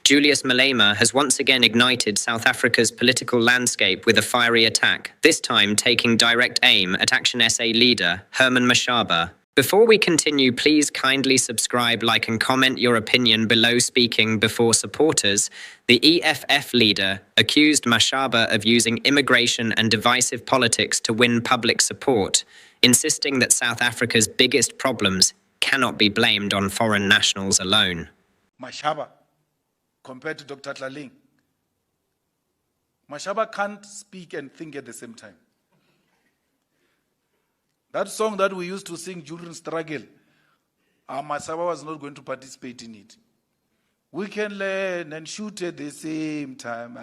Julius Malema has once again ignited South Africa's political landscape with a fiery attack, this time taking direct aim at Action SA leader Herman Mashaba. Before we continue, please kindly subscribe, like and comment your opinion below. Speaking before supporters, the EFF leader accused Mashaba of using immigration and divisive politics to win public support, insisting that South Africa's biggest problems cannot be blamed on foreign nationals alone. Mashaba, compared to Dr. Tlaling, Mashaba can't speak and think at the same time. That song that we used to sing during struggle, Mashaba was not going to participate in it. We can learn and shoot at the same time.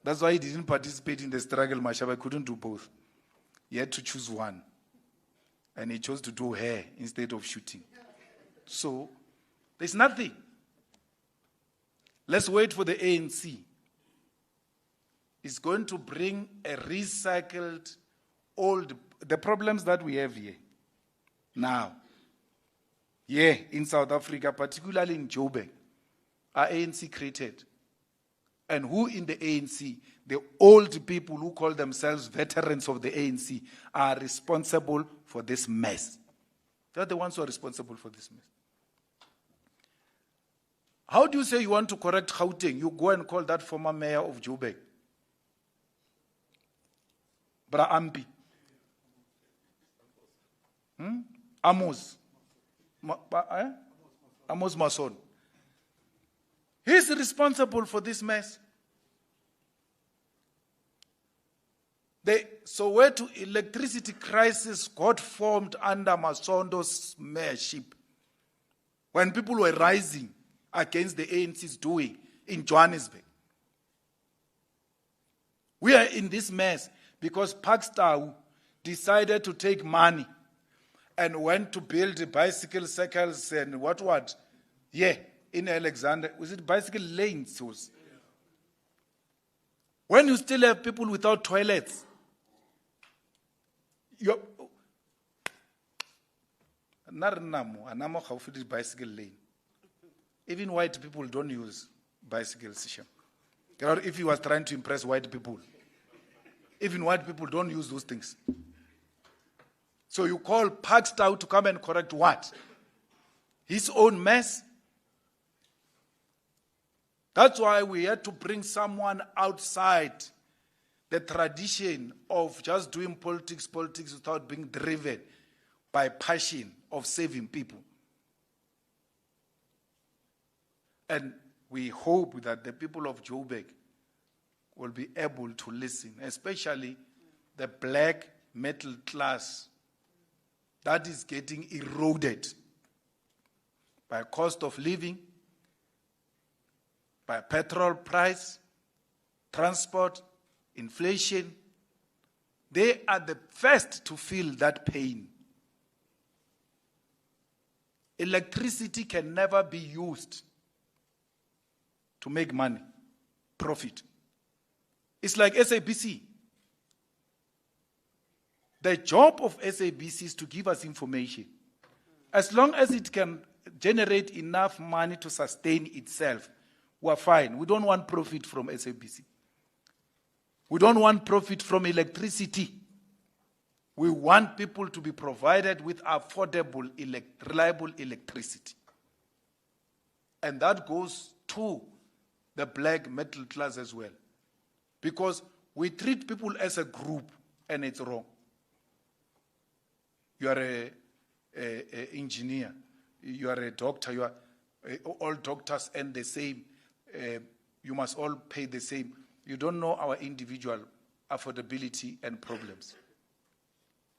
That's why he didn't participate in the struggle. Mashaba couldn't do both. He had to choose one. And he chose to do hair instead of shooting. So, there's nothing. Let's wait for the ANC. It's going to bring a recycled, old, the problems that we have here. Now, in South Africa, particularly in Joburg, are ANC created. And who in the ANC, the old people who call themselves veterans of the ANC, are responsible for this mess. They're the ones who are responsible for this mess. How do you say you want to correct Gauteng? You go and call that former mayor of Joburg, Bra Ampi. Amos Mason. He's responsible for this mess. The Soweto electricity crisis got formed under Masondo's mayorship when people were rising against the ANC's doing in Johannesburg. We are in this mess because Pakistan decided to take money and went to build bicycle circles and what? In Alexander. Was it bicycle lanes? When you still have people without toilets, bicycle lane. Even white people don't use bicycles. If he was trying to impress white people, even white people don't use those things. So you call Pakistan to come and correct what? His own mess? That's why we had to bring someone outside the tradition of just doing politics without being driven by passion of saving people. And we hope that the people of Joburg will be able to listen, especially the black middle class that is getting eroded by cost of living, by petrol price, transport, inflation. They are the first to feel that pain. Electricity can never be used to make money, profit. It's like SABC. The job of SABC is to give us information. As long as it can generate enough money to sustain itself, we're fine. We don't want profit from SABC. We don't want profit from electricity. We want people to be provided with affordable, reliable electricity. And that goes to the black middle class as well. Because we treat people as a group, and it's wrong. You are an engineer, you are a doctor, all doctors earn the same. You must all pay the same. You don't know our individual affordability and problems.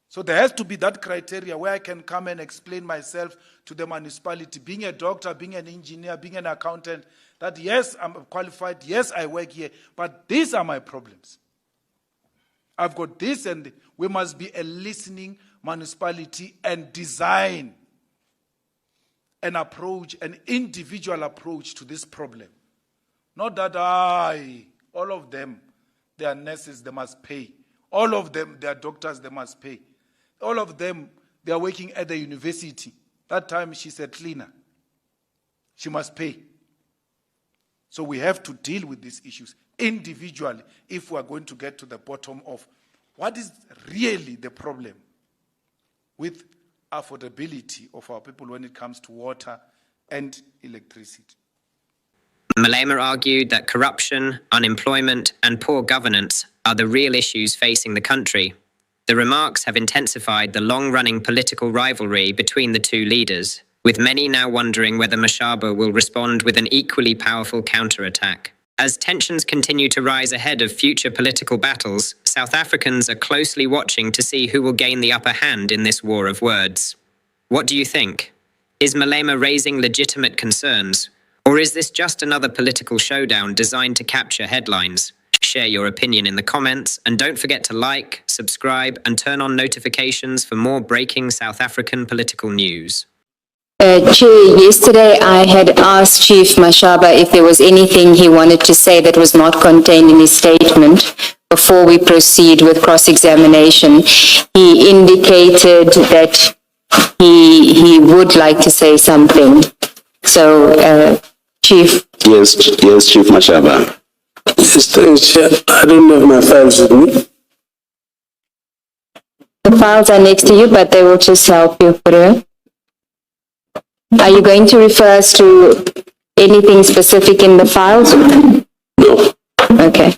So there has to be that criteria where I can come and explain myself to the municipality, being a doctor, being an engineer, being an accountant, that yes, I'm qualified, yes, I work here, but these are my problems. I've got this, and we must be a listening municipality and design an approach, an individual approach to this problem. Not that, all of them, they are nurses, they must pay. All of them, they are doctors, they must pay. All of them, they are working at the university. That time, she's a cleaner. She must pay. So we have to deal with these issues individually if we are going to get to the bottom of what is really the problem with affordability of our people when it comes to water and electricity. Malema argued that corruption, unemployment, and poor governance are the real issues facing the country. The remarks have intensified the long-running political rivalry between the two leaders, with many now wondering whether Mashaba will respond with an equally powerful counterattack. As tensions continue to rise ahead of future political battles, South Africans are closely watching to see who will gain the upper hand in this war of words. What do you think? Is Malema raising legitimate concerns, or is this just another political showdown designed to capture headlines? Share your opinion in the comments, and don't forget to like, subscribe, and turn on notifications for more breaking South African political news. Chair, yesterday I had asked Chief Mashaba if there was anything he wanted to say that was not contained in his statement before we proceed with cross-examination. He indicated that he would like to say something. So, Chief. Yes, Chief Mashaba. Yes, thanks, Chair. I don't have my files with me. The files are next to you, but they will just help you through. Are you going to refer us to anything specific in the files? No. Okay.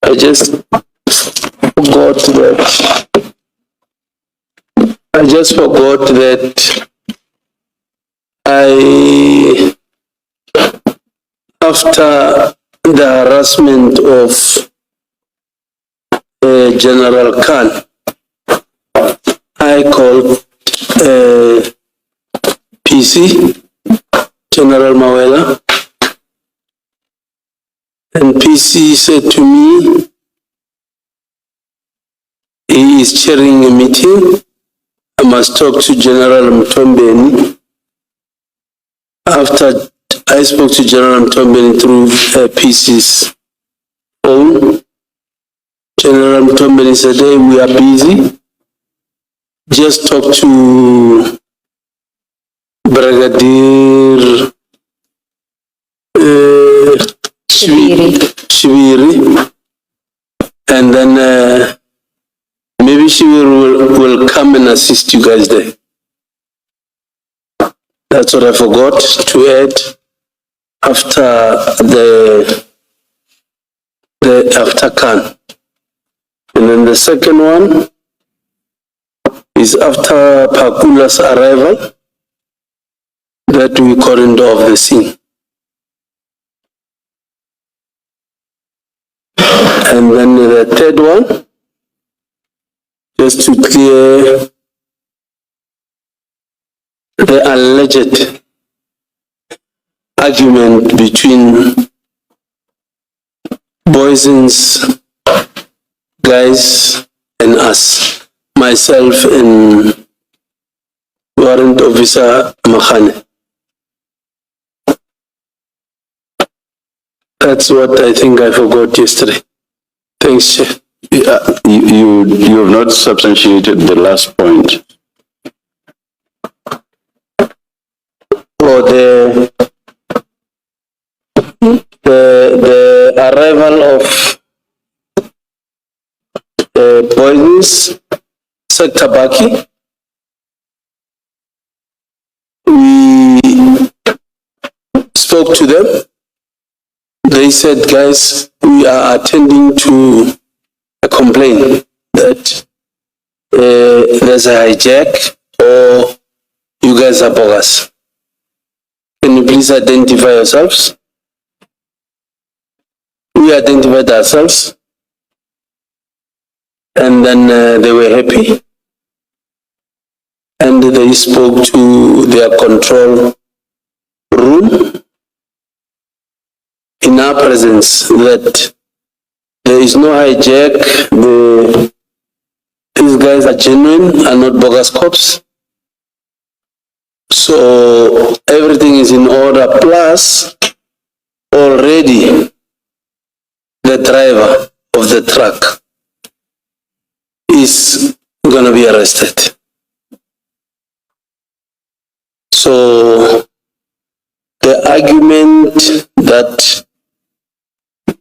I just forgot that after the harassment of General Khan, I called PC, General Mawela, and PC said to me he is chairing a meeting. I must talk to General Mtombeni. After I spoke to General Mtombeni through PC's phone, General Mtombeni said, "Hey, we are busy. Just talk to Brigadier Shibiri, and then maybe she will come and assist you guys there." That's what I forgot to add after after Khan. And then the second one is after Pakula's arrival, that we cordoned off the scene. And then the third one, just to clear the alleged argument between Boysen's guys and us, myself and Warrant Officer Makhane. That's what I think I forgot yesterday. Thanks, Chair. You have not substantiated the last point. For the arrival of Boysen's Sector Baki, we spoke to them. They said, "Guys, we are attending to a complaint that there's a hijack or you guys are bogus. Can you please identify yourselves?" We identified ourselves, and then they were happy, and they spoke to their control room in our presence that there is no hijack, these guys are genuine and not bogus cops. So everything is in order, plus already the driver of the truck is gonna be arrested. So the argument that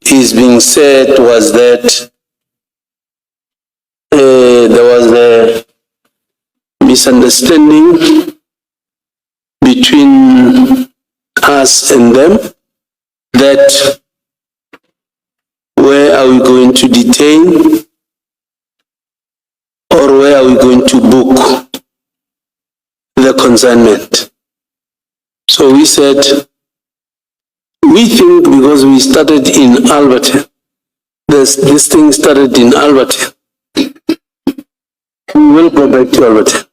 is being said was that there was a misunderstanding between us and them, that where are we going to detain or where are we going to book the consignment. So we said, we think because we started in Alberton, this thing started in Alberton, we will go back to Alberton.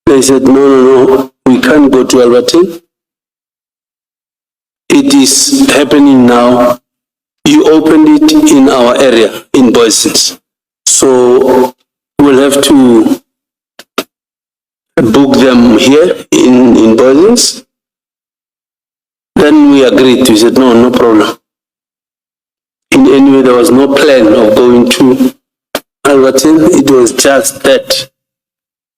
They said, no, we can't go to Alberton. It is happening now. You opened it in our area, in Boysons. So we'll have to book them here in Boysons. Then we agreed. We said, no problem. In any way, there was no plan of going to Alberton. It was just that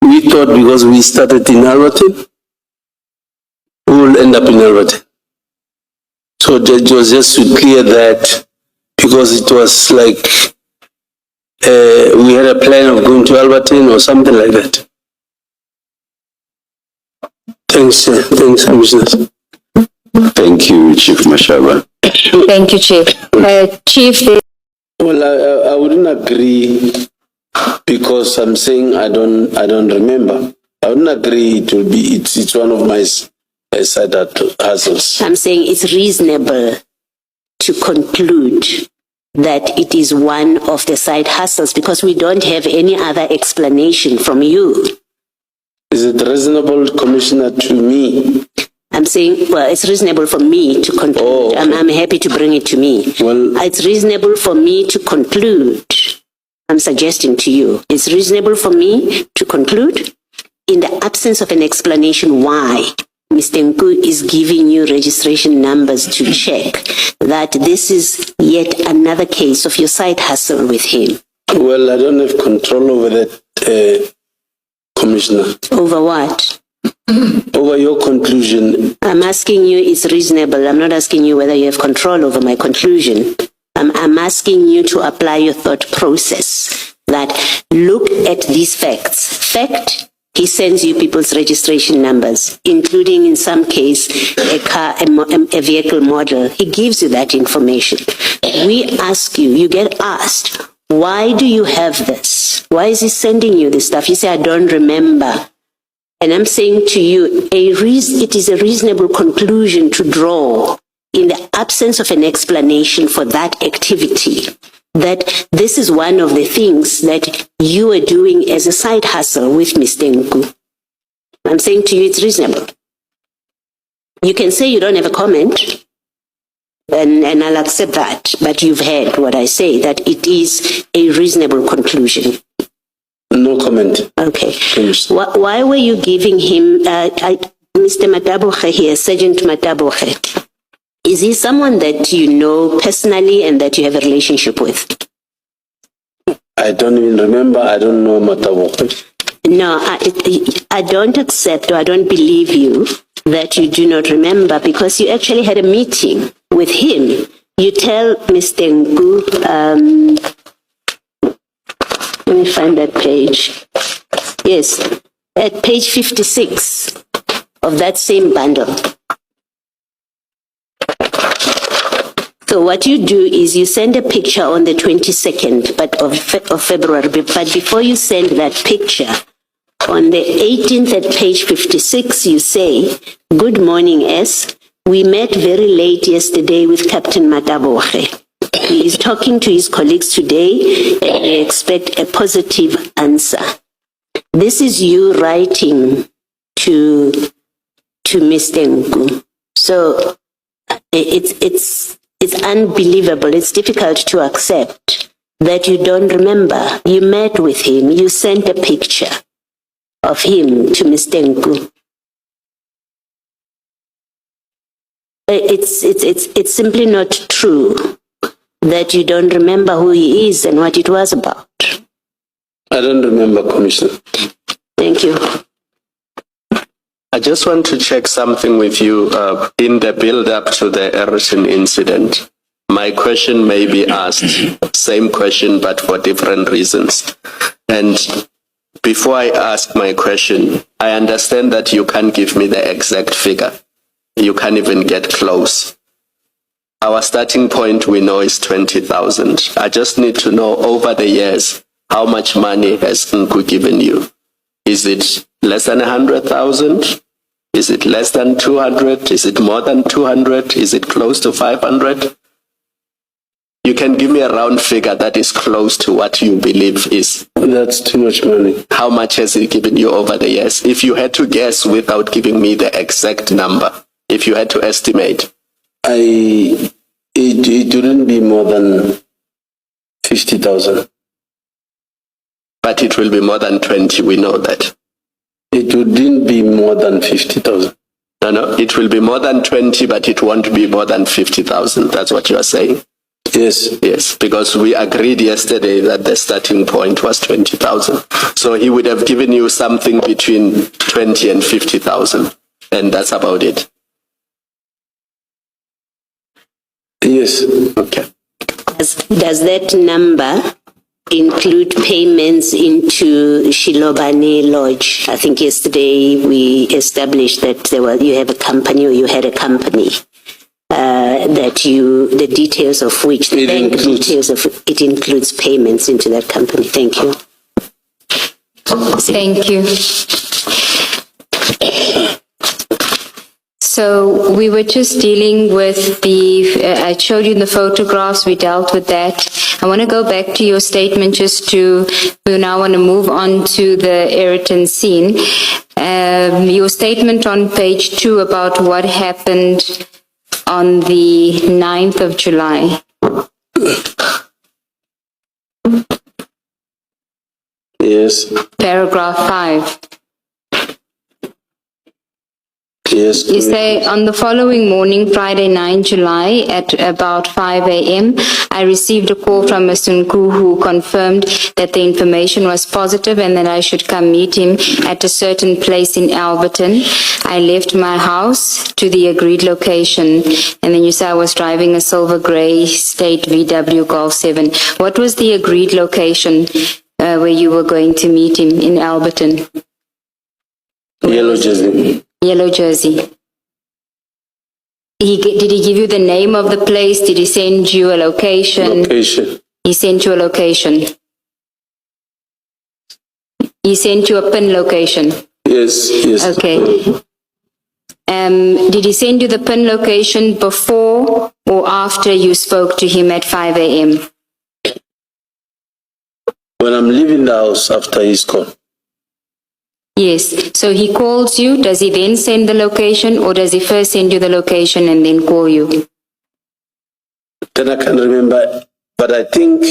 we thought because we started in Alberton, we will end up in Alberton. So it was just to clear that, because it was like we had a plan of going to Alberton or something like that. Thanks, Commissioner. Thank you, Chief Mashaba. Thank you, Chief. Chief, Well, I wouldn't agree, because I'm saying I don't remember. I wouldn't agree. It will be. It's one of my side hustles. I'm saying it's reasonable to conclude that it is one of the side hustles because we don't have any other explanation from you. Is it reasonable, Commissioner, to me? I'm saying, well, it's reasonable for me to conclude. Oh, okay. I'm happy to bring it to me. Well, it's reasonable for me to conclude. I'm suggesting to you, it's reasonable for me to conclude in the absence of an explanation why Mr. Nku is giving you registration numbers to check that this is yet another case of your side hustle with him. Well, I don't have control over that, Commissioner. Over what? Over your conclusion. I'm asking you, it's reasonable. I'm not asking you whether you have control over my conclusion. I'm asking you to apply your thought process. That look at these facts. Fact, he sends you people's registration numbers, including in some case a car, a vehicle model. He gives you that information. We ask you, you get asked, why do you have this? Why is he sending you this stuff? You say, I don't remember. And I'm saying to you, it is a reasonable conclusion to draw in the absence of an explanation for that activity, that this is one of the things that you are doing as a side hustle with Mr. Nku. I'm saying to you, it's reasonable. You can say you don't have a comment, and I'll accept that, but you've heard what I say, that it is a reasonable conclusion. No comment. Okay. Why were you giving him, Mr. Mataboge here, Sergeant Mataboge? Is he someone that you know personally and that you have a relationship with? I don't even remember. I don't know Mataboge. No, I don't accept or I don't believe you that you do not remember, because you actually had a meeting with him. You tell Mr. Nku, let me find that page. Yes, at page 56 of that same bundle. So what you do is you send a picture on the 22nd of February, but before you send that picture, on the 18th at page 56, you say, "Good morning, S. We met very late yesterday with Captain Mataboge. He is talking to his colleagues today and we expect a positive answer." This is you writing to Mr. Nku. So it's unbelievable. It's difficult to accept that you don't remember. You met with him. You sent a picture of him to Mr. Nku. It's simply not true that you don't remember who he is and what it was about. I don't remember, Commissioner. Thank you. I just want to check something with you in the build-up to the Eriton incident. My question may be asked, same question, but for different reasons. And before I ask my question, I understand that you can't give me the exact figure. You can't even get close. Our starting point we know is 20,000. I just need to know over the years, how much money has Nku given you? Is it less than 100,000? Is it less than 200? Is it more than 200? Is it close to 500? You can give me a round figure that is close to what you believe is. That's too much money. How much has he given you over the years? If you had to guess without giving me the exact number, if you had to estimate. It wouldn't be more than 50,000. But it will be more than 20, we know that. It wouldn't be more than 50,000. No, it will be more than 20, but it won't be more than 50,000. That's what you are saying? Yes. Yes, because we agreed yesterday that the starting point was 20,000. So he would have given you something between 20 and 50,000. And that's about it. Yes. Okay. Does that number include payments into Shilobane Lodge? I think yesterday we established that you have a company, or you had a company, the details of which, the bank details of it includes payments into that company. Thank you. Thank you. So we were just dealing with I showed you the photographs, we dealt with that. I want to go back to your statement we now want to move on to the Eriton scene. Your statement on page 2 about what happened on the 9th of July. Yes. Paragraph 5. Yes. You say, on the following morning, Friday, 9 July, at about 5 a.m., I received a call from Mr. Nku who confirmed that the information was positive and that I should come meet him at a certain place in Alberton. I left my house to the agreed location, and then you say I was driving a silver grey State VW Golf 7. What was the agreed location where you were going to meet him in Alberton? Yellow Jersey. Yellow Jersey. Did he give you the name of the place? Did he send you a location? Location. He sent you a location. He sent you a pin location. Yes, yes. Okay. Did he send you the pin location before or after you spoke to him at 5 a.m.? When I'm leaving the house after his call. Yes. So he calls you. Does he then send the location, or does he first send you the location and then call you? Then I can't remember, but I think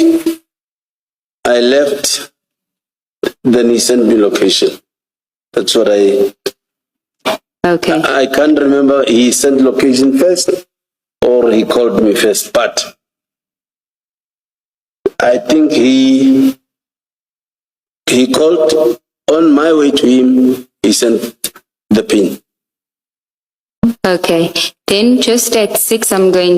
I left, then he sent me location. That's what Okay. I can't remember, he sent location first or he called me first, but I think he called. On my way to him, he sent the pin. Okay. Then just at 6, I'm going to